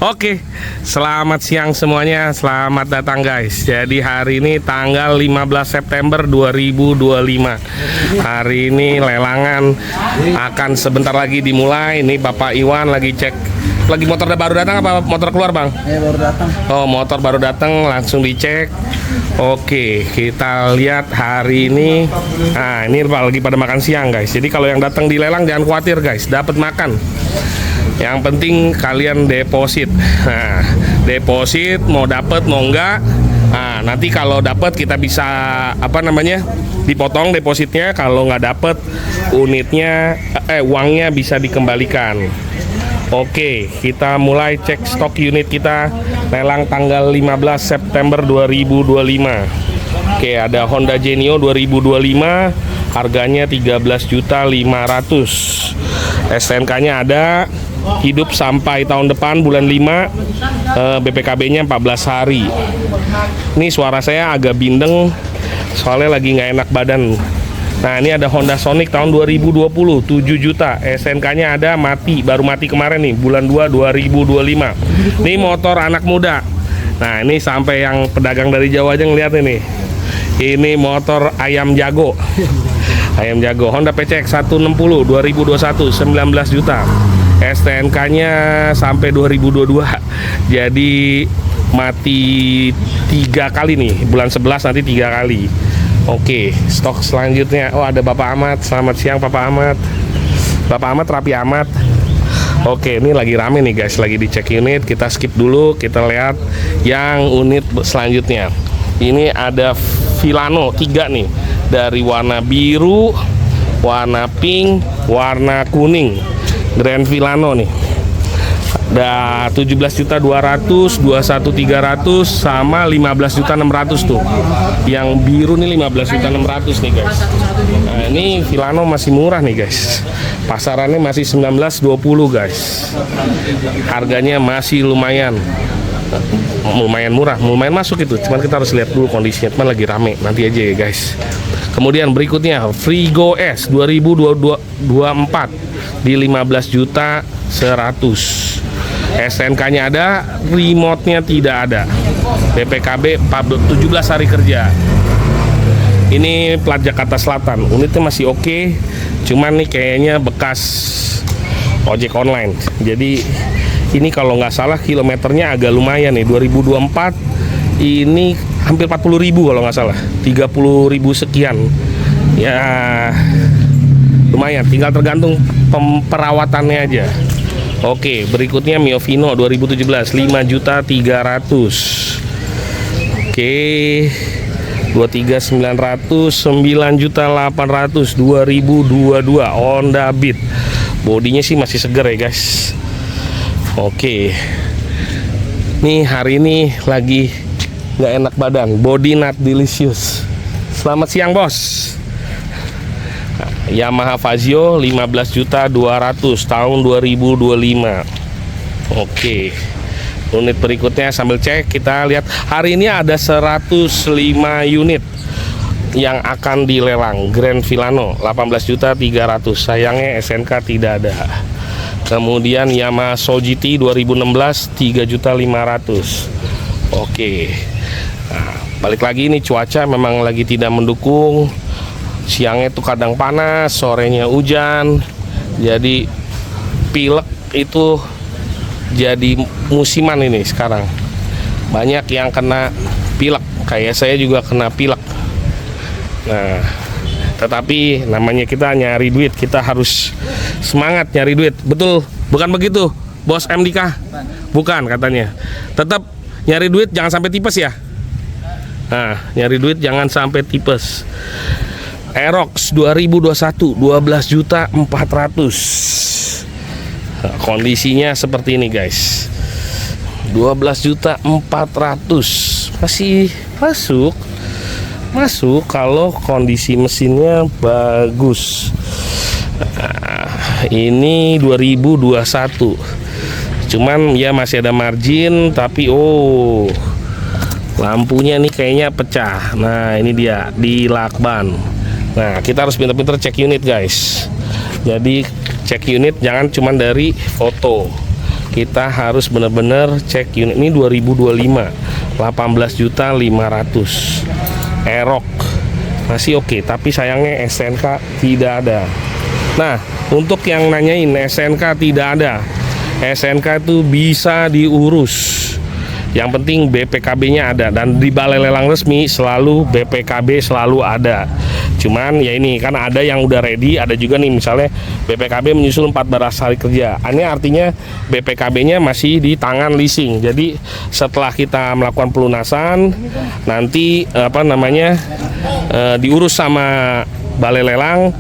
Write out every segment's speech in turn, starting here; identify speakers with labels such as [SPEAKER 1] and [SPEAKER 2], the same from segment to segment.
[SPEAKER 1] Oke, selamat siang semuanya, selamat datang guys. Jadi hari ini tanggal 15 September 2025. Hari ini lelangan akan sebentar lagi dimulai. Ini Bapak Iwan lagi cek. Lagi motor baru datang apa motor keluar, Bang?
[SPEAKER 2] Baru datang.
[SPEAKER 1] Oh, motor baru datang, langsung dicek. Oke, kita lihat hari ini. Nah, ini lagi pada makan siang guys. Jadi kalau yang datang di lelang jangan khawatir guys, dapat makan. Yang penting kalian deposit. Nah, deposit mau dapat mau enggak. Nah, nanti kalau dapat kita bisa dipotong depositnya. Kalau nggak dapat unitnya uangnya bisa dikembalikan. Oke, kita mulai cek stok unit kita lelang tanggal 15 September 2025. Oke, ada Honda Genio 2025, harganya 13.500.000. STNK-nya ada, hidup sampai tahun depan bulan 5, BPKB-nya 14 hari. Ini suara saya agak bindeng soalnya lagi nggak enak badan. Nah, ini ada Honda Sonic tahun 2020, 7 juta. SNK-nya ada, baru mati kemarin nih, bulan 2 2025. Ini motor anak muda. Nah, ini sampai yang pedagang dari Jawa aja ngeliat ini. Ini motor ayam jago. Ayam jago, Honda PCX 160 2021, 19 juta. STNK-nya sampai 2022. Jadi mati 3 kali nih, bulan 11 nanti 3 kali. Oke, stok selanjutnya. Oh, ada Bapak Ahmad. Selamat siang Bapak Ahmad. Bapak Ahmad, Rapi Ahmad. Oke, ini lagi rame nih guys, lagi dicek unit. Kita skip dulu, kita lihat yang unit selanjutnya. Ini ada Vilano 3 nih, dari warna biru, warna pink, warna kuning. Grand Vilano nih. Ada 17.200.000, 21.300 sama 15.600.000 tuh. Yang biru nih 15.600.000 nih guys. Nah, ini Vilano masih murah nih guys. Pasarannya masih 19.20 guys. Harganya masih lumayan murah, lumayan masuk itu. Cuman kita harus lihat dulu kondisinya. Cuman lagi rame, nanti aja ya guys. Kemudian berikutnya Frigo S 2024 di 15.100.000. SNK-nya ada, remote-nya tidak ada. BPKB 17 hari kerja. Ini plat Jakarta Selatan. Unitnya masih oke, cuman nih kayaknya bekas ojek online. Jadi ini kalau nggak salah kilometernya agak lumayan nih. 2024 ini hampir 40.000 kalau nggak salah. 30.000 sekian. Ya lumayan, tinggal tergantung perawatannya aja. Oke, berikutnya Mio Vino 2017, 5.300.000. Oke, 23.900, 9.800.000, 2022 Honda Beat. Bodinya sih masih seger ya guys. Oke, nih hari ini lagi nggak enak badan, body not delicious. Selamat siang bos. Yamaha Fazio 15.200.000 tahun 2025. Oke, unit berikutnya sambil cek kita lihat. Hari ini ada 105 unit yang akan dilelang. Grand Vilano 18.300.000. Sayangnya SNK tidak ada. Kemudian Yamaha Soul GT 2016 3.500.000. Oke, nah, balik lagi ini cuaca memang lagi tidak mendukung. Siangnya tuh kadang panas, sorenya hujan. Jadi pilek itu jadi musiman ini sekarang. Banyak yang kena pilek, kayak saya juga kena pilek. Nah, tetapi namanya kita nyari duit, kita harus semangat nyari duit. Betul, bukan begitu Bos MDK? Bukan katanya. Tetap nyari duit, jangan sampai tipes ya. Nah, nyari duit jangan sampai tipes. Aerox 2021 12.400.000. Nah, kondisinya seperti ini guys. 12.400.000 masih masuk kalau kondisi mesinnya bagus. Nah, ini 2021. Cuman ya masih ada margin, tapi lampunya nih kayaknya pecah. Nah, ini dia di lakban. Nah, kita harus pintar-pintar cek unit guys. Jadi cek unit jangan cuma dari foto. kita harus benar-benar cek unit ini 2025 18.500.000 Aerox masih oke, tapi sayangnya SNK tidak ada. Nah, untuk yang nanyain SNK tidak ada, SNK itu bisa diurus. Yang penting BPKB-nya ada, dan di balai lelang resmi selalu BPKB selalu ada. Cuman ya ini kan ada yang udah ready, ada juga nih misalnya BPKB menyusul 14 hari kerja. Ini artinya BPKB-nya masih di tangan leasing. Jadi setelah kita melakukan pelunasan nanti diurus sama balai lelang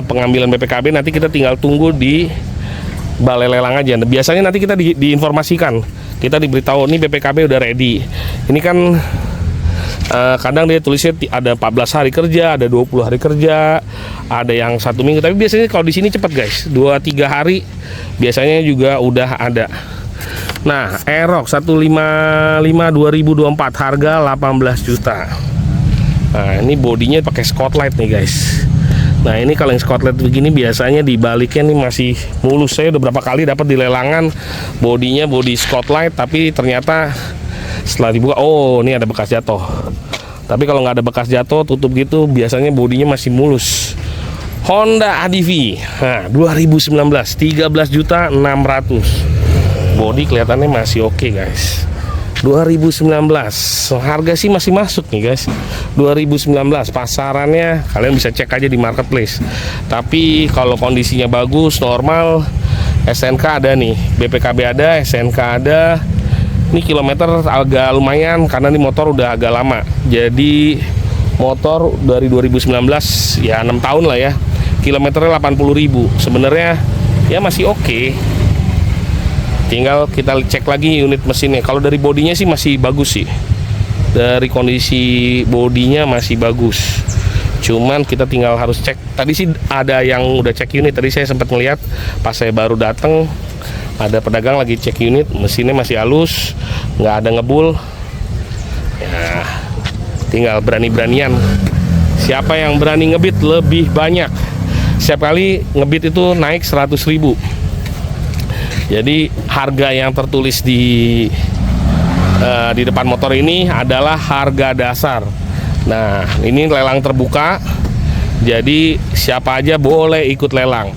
[SPEAKER 1] pengambilan BPKB, nanti kita tinggal tunggu di balai lelang aja. Biasanya nanti kita diinformasikan, kita diberitahu nih BPKB udah ready. Ini kan kadang dia tulisnya ada 14 hari kerja, ada 20 hari kerja, ada yang 1 minggu. Tapi biasanya kalau di sini cepat guys, 2-3 hari biasanya juga udah ada. Nah, Aerox 155 2024 harga 18 juta. Nah, ini bodinya pakai Scotlight nih guys. Nah, ini kalau yang Scotlight begini biasanya dibaliknya nih masih mulus. Saya udah berapa kali dapat di lelangan bodinya body Scotlight, tapi ternyata setelah dibuka, oh ini ada bekas jatuh. Tapi kalau nggak ada bekas jatuh, tutup gitu, biasanya bodinya masih mulus. Honda ADV, nah 2019 13.600.000. Bodi kelihatannya masih oke guys. 2019 harga sih masih masuk nih guys. 2019 pasarannya kalian bisa cek aja di marketplace. Tapi kalau kondisinya bagus normal, SNK ada nih, BPKB ada, SNK ada. Ini kilometer agak lumayan karena ini motor udah agak lama. Jadi motor dari 2019 ya 6 tahun lah ya. Kilometernya 80.000. Sebenarnya ya masih oke. Tinggal kita cek lagi unit mesinnya. Kalau dari bodinya sih masih bagus sih. Dari kondisi bodinya masih bagus. Cuman kita tinggal harus cek. Tadi sih ada yang udah cek unit. Tadi saya sempat ngeliat pas saya baru datang, ada pedagang lagi cek unit. Mesinnya masih halus, nggak ada ngebul. Ya, tinggal berani-beranian. Siapa yang berani ngebit lebih banyak. Setiap kali ngebit itu naik 100.000. Jadi harga yang tertulis di depan motor ini adalah harga dasar. Nah, ini lelang terbuka, jadi siapa aja boleh ikut lelang.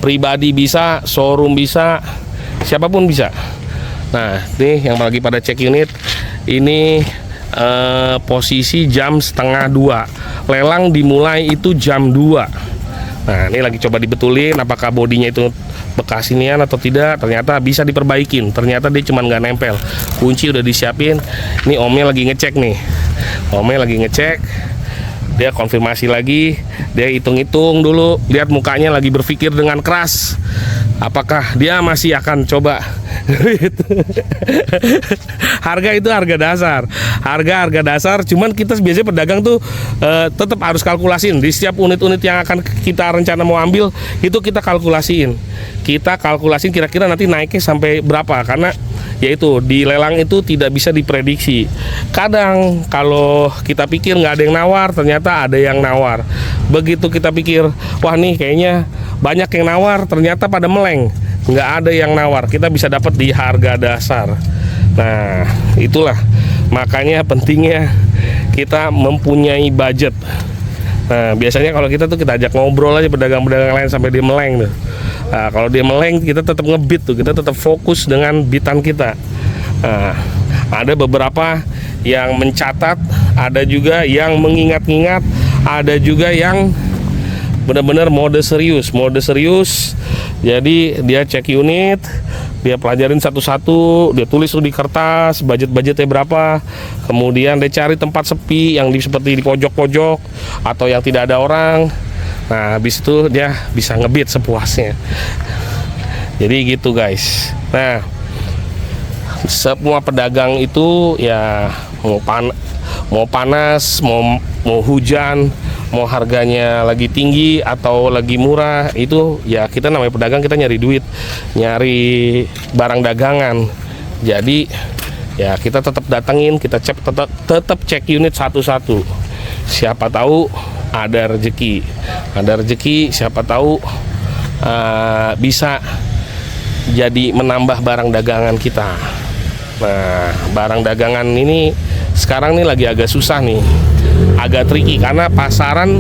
[SPEAKER 1] Pribadi bisa, showroom bisa, siapapun bisa. Nah, ini yang lagi pada cek unit. Ini posisi jam 1:30. Lelang dimulai itu jam 2. Nah, ini lagi coba dibetulin apakah bodinya itu bekas inian atau tidak. Ternyata bisa diperbaikin. Ternyata dia cuma nggak nempel. Kunci udah disiapin. Ini omnya lagi ngecek nih. Omnya lagi ngecek. Dia konfirmasi lagi. Dia hitung-hitung dulu. Lihat mukanya lagi berpikir dengan keras. Apakah dia masih akan coba? Harga itu harga dasar. Harga dasar. Cuman kita biasanya pedagang tuh tetap harus kalkulasiin. Di setiap unit-unit yang akan kita rencana mau ambil, itu kita kalkulasiin. Kita kalkulasiin kira-kira nanti naiknya sampai berapa. Karena yaitu di lelang itu tidak bisa diprediksi. Kadang kalau kita pikir nggak ada yang nawar, ternyata ada yang nawar. Begitu kita pikir, wah nih kayaknya banyak yang nawar, ternyata pada meleng. Nggak ada yang nawar, kita bisa dapat di harga dasar. Nah, itulah makanya pentingnya kita mempunyai budget. Nah, biasanya kalau kita tuh kita ajak ngobrol aja pedagang-pedagang lain sampai dia meleng tuh. Nah, kalau dia meleng kita tetap ngebit tuh, kita tetap fokus dengan bitan kita. Nah, ada beberapa yang mencatat, ada juga yang mengingat-ingat, ada juga yang benar-benar mode serius. Jadi dia cek unit, dia pelajarin satu-satu, dia tulis di kertas budgetnya berapa, kemudian dia cari tempat sepi yang seperti di pojok-pojok atau yang tidak ada orang. Nah, habis itu dia bisa ngebit sepuasnya. Jadi gitu guys. Nah, semua pedagang itu ya mau panas, mau hujan, mau harganya lagi tinggi atau lagi murah, itu ya kita namanya pedagang, kita nyari duit, nyari barang dagangan. Jadi ya kita tetap datengin, kita tetap cek unit satu-satu. Siapa tahu ada rezeki, siapa tahu bisa jadi menambah barang dagangan kita. Nah, barang dagangan ini sekarang nih lagi agak susah nih, agak tricky karena pasaran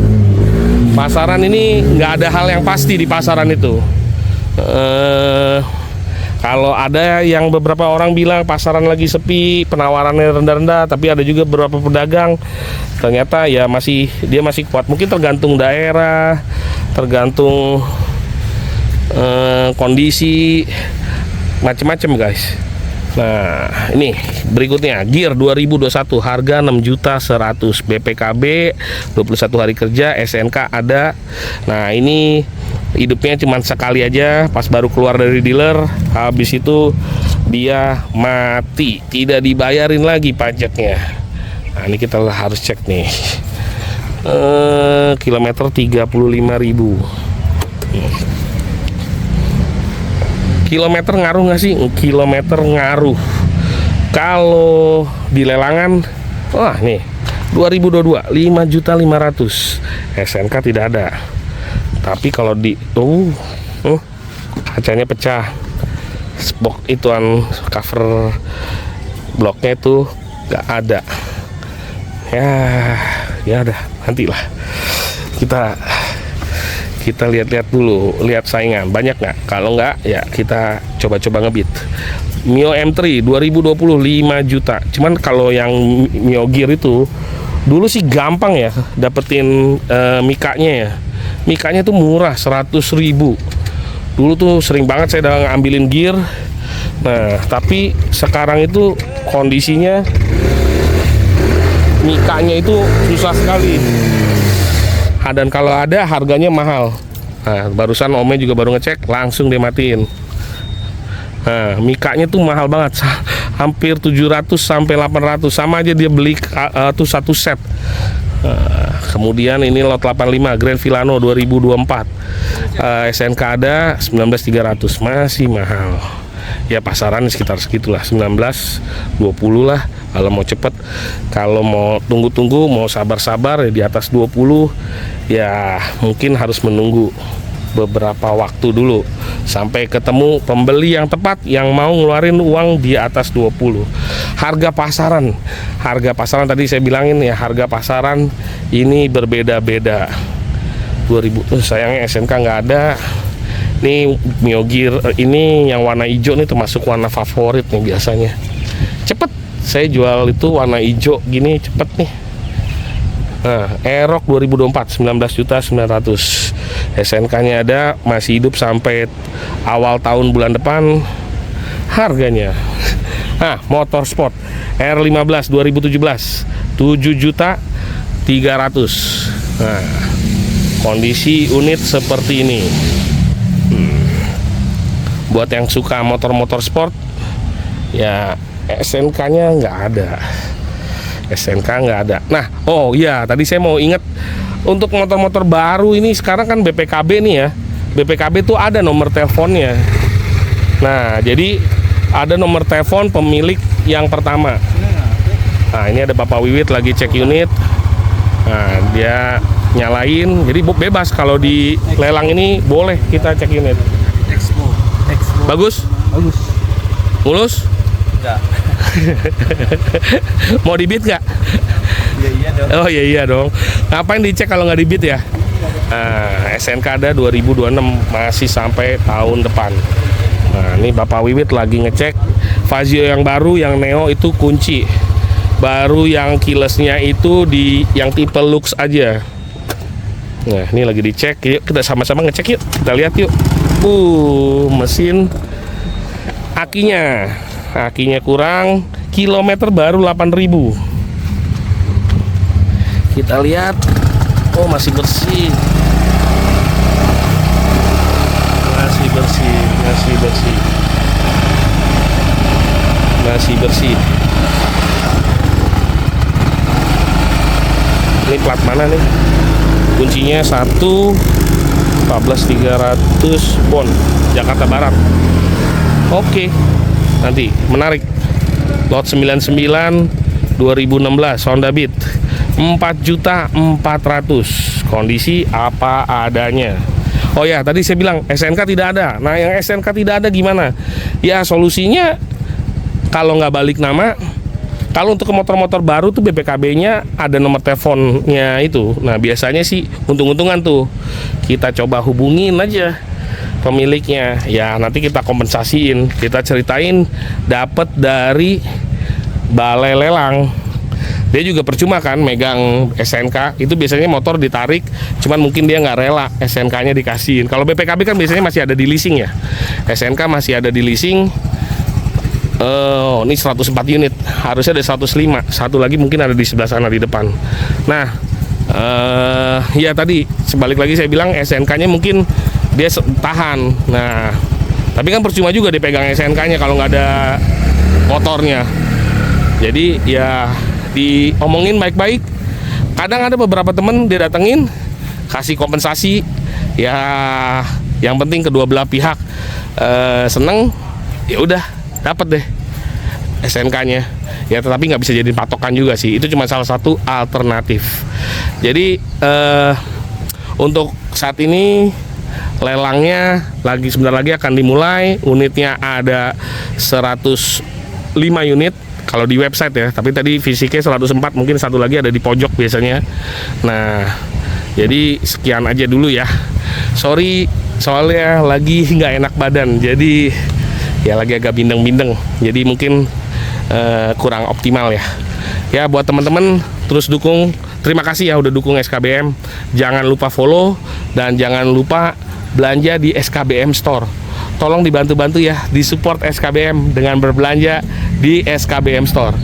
[SPEAKER 1] ini nggak ada hal yang pasti di pasaran itu. Kalau ada yang beberapa orang bilang pasaran lagi sepi, penawarannya rendah-rendah, tapi ada juga beberapa pedagang ternyata ya dia masih kuat. Mungkin tergantung daerah, tergantung kondisi, macam-macam guys. Nah, ini berikutnya Gear 2021 harga 6.100.000, BPKB 21 hari kerja, SNK ada. Nah, ini hidupnya cuma sekali aja pas baru keluar dari dealer, habis itu dia mati, tidak dibayarin lagi pajaknya. Nah, ini kita harus cek nih. Kilometer 35.000. Kilometer ngaruh nggak sih? Kilometer ngaruh. Kalau di lelangan, wah nih 2022 5.500.000, SNK tidak ada. Tapi kalau di kacanya pecah, box ituan cover bloknya itu nggak ada. Ya udah, nantilah kita lihat-lihat dulu, lihat saingan banyak nggak. Kalau nggak ya kita coba-coba ngebit. Mio M3 2020 5 juta. Cuman kalau yang Mio Gear itu dulu sih gampang ya dapetin mikanya ya. Mikanya tuh murah 100.000. Dulu tuh sering banget saya udah ngambilin gear. Nah, tapi sekarang itu kondisinya mikanya itu susah sekali. Dan kalau ada harganya mahal. Nah, barusan Omnya juga baru ngecek, langsung dia matiin. Nah, mikanya tuh mahal banget, hampir 700 sampai 800, sama aja dia beli tuh satu set. Kemudian ini lot 85 Grand Vilano 2024, SNK ada 19.300, masih mahal. Ya pasaran sekitar segitulah, 19-20 lah kalau mau cepet. Kalau mau tunggu-tunggu, mau sabar-sabar ya di atas 20 ya mungkin harus menunggu beberapa waktu dulu sampai ketemu pembeli yang tepat yang mau ngeluarin uang di atas 20. Harga pasaran tadi saya bilangin ya, harga pasaran ini berbeda-beda. 2000 sayangnya SNK nggak ada. Nih Mio Gear ini yang warna hijau nih termasuk warna favorit nih biasanya. Cepet saya jual itu warna hijau gini, cepet nih. Nah, Aerox 2024 19.900.000. SNK-nya ada, masih hidup sampai awal tahun bulan depan harganya. Nah, Motorsport R15 2017 7.300.000. Nah, kondisi unit seperti ini. Buat yang suka motor-motor sport ya SNK-nya nggak ada. SNK nggak ada. Nah, oh iya, tadi saya mau ingat untuk motor-motor baru ini sekarang kan BPKB nih ya. BPKB tuh ada nomor teleponnya. Nah, jadi ada nomor telepon pemilik yang pertama. Nah, ini ada Bapak Wiwit lagi cek unit. Nah, dia nyalain. Jadi bebas kalau di lelang ini boleh kita cek unit. Bagus?
[SPEAKER 2] Bagus.
[SPEAKER 1] Mulus?
[SPEAKER 2] Enggak.
[SPEAKER 1] Mau dibit nggak?
[SPEAKER 2] Iya dong.
[SPEAKER 1] Oh iya dong. Ngapain dicek kalau nggak dibit ya? Nah, SNK ada 2026 masih sampai tahun depan. Nah, ini Bapak Wiwit lagi ngecek Fazio yang baru, yang Neo itu kunci. Baru yang keyless-nya itu di yang tipe Lux aja. Nah, ini lagi dicek. Yuk kita sama-sama ngecek yuk. Kita lihat yuk. Mesin akinya kurang, kilometer baru 8.000. Kita lihat. Oh, masih bersih. Masih bersih. Ini plat mana nih? Kuncinya 1.14.300 Bon, Jakarta Barat. Oke, nanti menarik. Lot 99 2016 Honda Beat 4.400.000. Kondisi apa adanya. Oh ya, tadi saya bilang SNK tidak ada. Nah, yang SNK tidak ada gimana? Ya, solusinya kalau nggak balik nama, kalau untuk ke motor-motor baru tuh BPKB-nya ada nomor teleponnya itu. Nah, biasanya sih untung-untungan tuh. Kita coba hubungin aja pemiliknya. Ya, nanti kita kompensasiin. Kita ceritain dapat dari balai lelang. Dia juga percuma kan megang SNK, itu biasanya motor ditarik, cuman mungkin dia nggak rela SNK-nya dikasihin. Kalau BPKB kan biasanya masih ada di leasing ya, SNK masih ada di leasing. Ini 104 unit, harusnya ada 105, satu lagi mungkin ada di sebelah sana di depan. Nah, ya tadi sebalik lagi saya bilang SNK-nya mungkin dia tahan. Nah, tapi kan percuma juga dipegang SNK-nya kalau nggak ada motornya. Jadi ya diomongin baik-baik. Kadang ada beberapa temen dia datengin kasih kompensasi. Ya, yang penting kedua belah pihak seneng. Ya udah, dapat deh SNK-nya. Ya, tetapi nggak bisa jadi patokan juga sih. Itu cuma salah satu alternatif. Jadi untuk saat ini lelangnya sebentar lagi akan dimulai. Unitnya ada 105 unit kalau di website ya, tapi tadi fisiknya 104, mungkin satu lagi ada di pojok biasanya. Nah, jadi sekian aja dulu ya. Sorry, soalnya lagi nggak enak badan, jadi ya lagi agak bindeng-bindeng, jadi mungkin kurang optimal ya. Ya, buat teman-teman terus dukung. Terima kasih ya udah dukung SKBM. Jangan lupa follow dan jangan lupa belanja di SKBM Store. Tolong dibantu-bantu ya, disupport SKBM dengan berbelanja di SKBM Store.